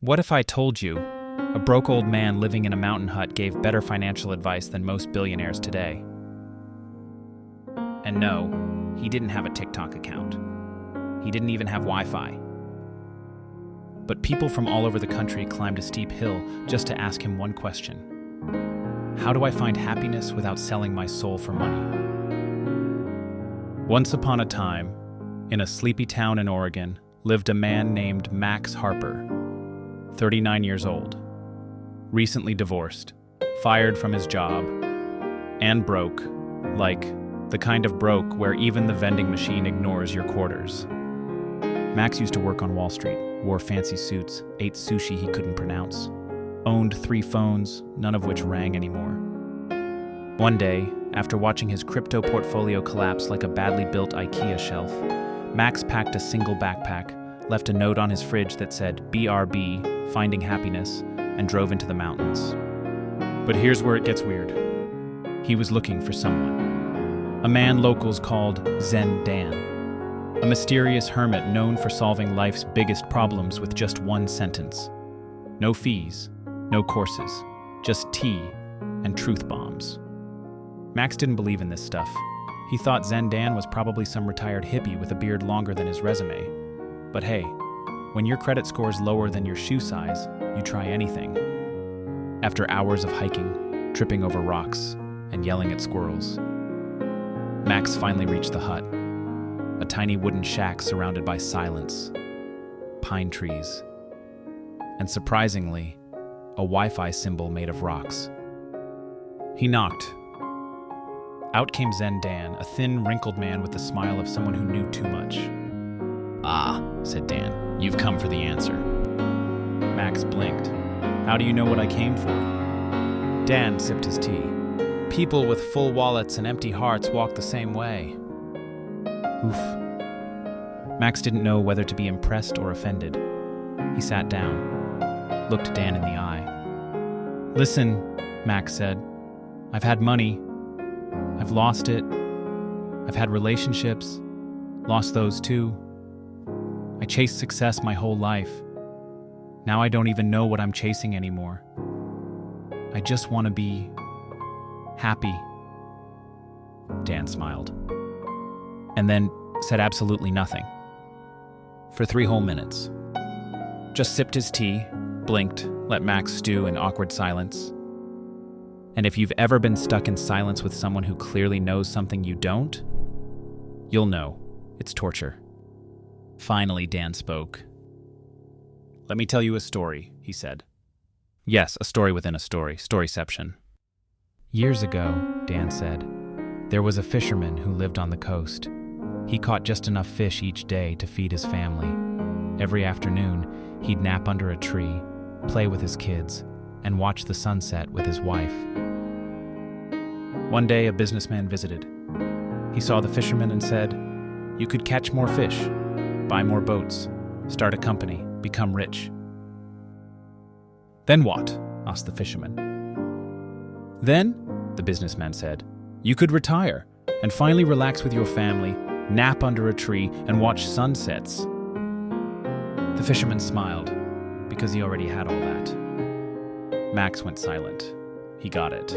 What if I told you a broke old man living in a mountain hut gave better financial advice than most billionaires today? And no, he didn't have a TikTok account. He didn't even have Wi-Fi. But people from all over the country climbed a steep hill just to ask him one question. How do I find happiness without selling my soul for money? Once upon a time, in a sleepy town in Oregon, lived a man named Max Harper, 39 years old, recently divorced, fired from his job, and broke, like the kind of broke where even the vending machine ignores your quarters. Max used to work on Wall Street, wore fancy suits, ate sushi he couldn't pronounce, owned 3 phones, none of which rang anymore. One day, after watching his crypto portfolio collapse like a badly built IKEA shelf, Max packed a single backpack, left a note on his fridge that said BRB, Finding Happiness, and drove into the mountains. But here's where it gets weird. He was looking for someone. A man locals called Zen Dan. A mysterious hermit known for solving life's biggest problems with just one sentence. No fees, no courses, just tea and truth bombs. Max didn't believe in this stuff. He thought Zen Dan was probably some retired hippie with a beard longer than his resume. But hey, when your credit score's lower than your shoe size, you try anything. After hours of hiking, tripping over rocks, and yelling at squirrels, Max finally reached the hut. A tiny wooden shack surrounded by silence, pine trees, and surprisingly, a Wi-Fi symbol made of rocks. He knocked. Out came Zen Dan, a thin, wrinkled man with the smile of someone who knew too much. "Ah," said Dan, "you've come for the answer." Max blinked. "How do you know what I came for?" Dan sipped his tea. "People with full wallets and empty hearts walk the same way." Oof. Max didn't know whether to be impressed or offended. He sat down, looked Dan in the eye. "Listen," Max said, "I've had money. I've lost it. I've had relationships, lost those too. I chased success my whole life. Now I don't even know what I'm chasing anymore. I just want to be happy." Dan smiled, and then said absolutely nothing. For 3 whole minutes. Just sipped his tea, blinked, let Max stew in awkward silence. And if you've ever been stuck in silence with someone who clearly knows something you don't, you'll know it's torture. Finally, Dan spoke. "Let me tell you a story," he said. "Yes, a story within a story, storyception." "Years ago," Dan said, "there was a fisherman who lived on the coast. He caught just enough fish each day to feed his family. Every afternoon, he'd nap under a tree, play with his kids, and watch the sunset with his wife. One day, a businessman visited. He saw the fisherman and said, 'You could catch more fish, buy more boats, start a company, become rich.' 'Then what?' asked the fisherman. 'Then,' the businessman said, 'you could retire and finally relax with your family, nap under a tree, and watch sunsets.' The fisherman smiled, because he already had all that. Max went silent. He got it.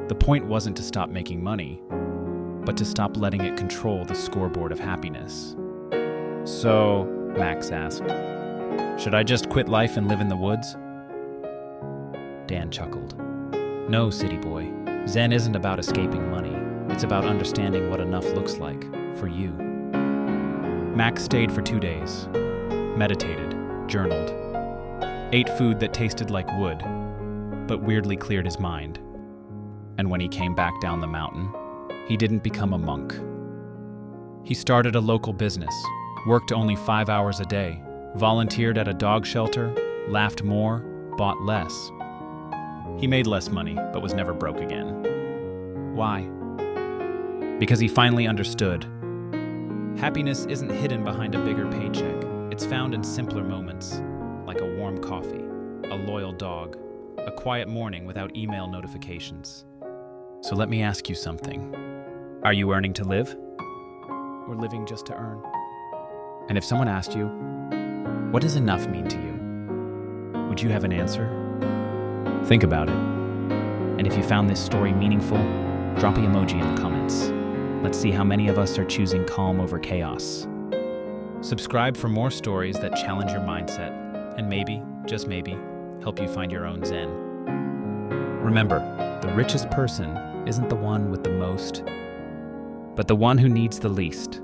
The point wasn't to stop making money, but to stop letting it control the scoreboard of happiness. "So," Max asked, "should I just quit life and live in the woods?" Dan chuckled. "No, city boy. Zen isn't about escaping money. It's about understanding what enough looks like for you." Max stayed for 2 days, meditated, journaled, ate food that tasted like wood, but weirdly cleared his mind. And when he came back down the mountain, he didn't become a monk. He started a local business, worked only 5 hours a day, volunteered at a dog shelter, laughed more, bought less. He made less money, but was never broke again. Why? Because he finally understood. Happiness isn't hidden behind a bigger paycheck. It's found in simpler moments, like a warm coffee, a loyal dog, a quiet morning without email notifications. So let me ask you something. Are you earning to live? Or living just to earn? And if someone asked you, what does enough mean to you? Would you have an answer? Think about it. And if you found this story meaningful, drop an emoji in the comments. Let's see how many of us are choosing calm over chaos. Subscribe for more stories that challenge your mindset and maybe, just maybe, help you find your own Zen. Remember, the richest person isn't the one with the most, but the one who needs the least.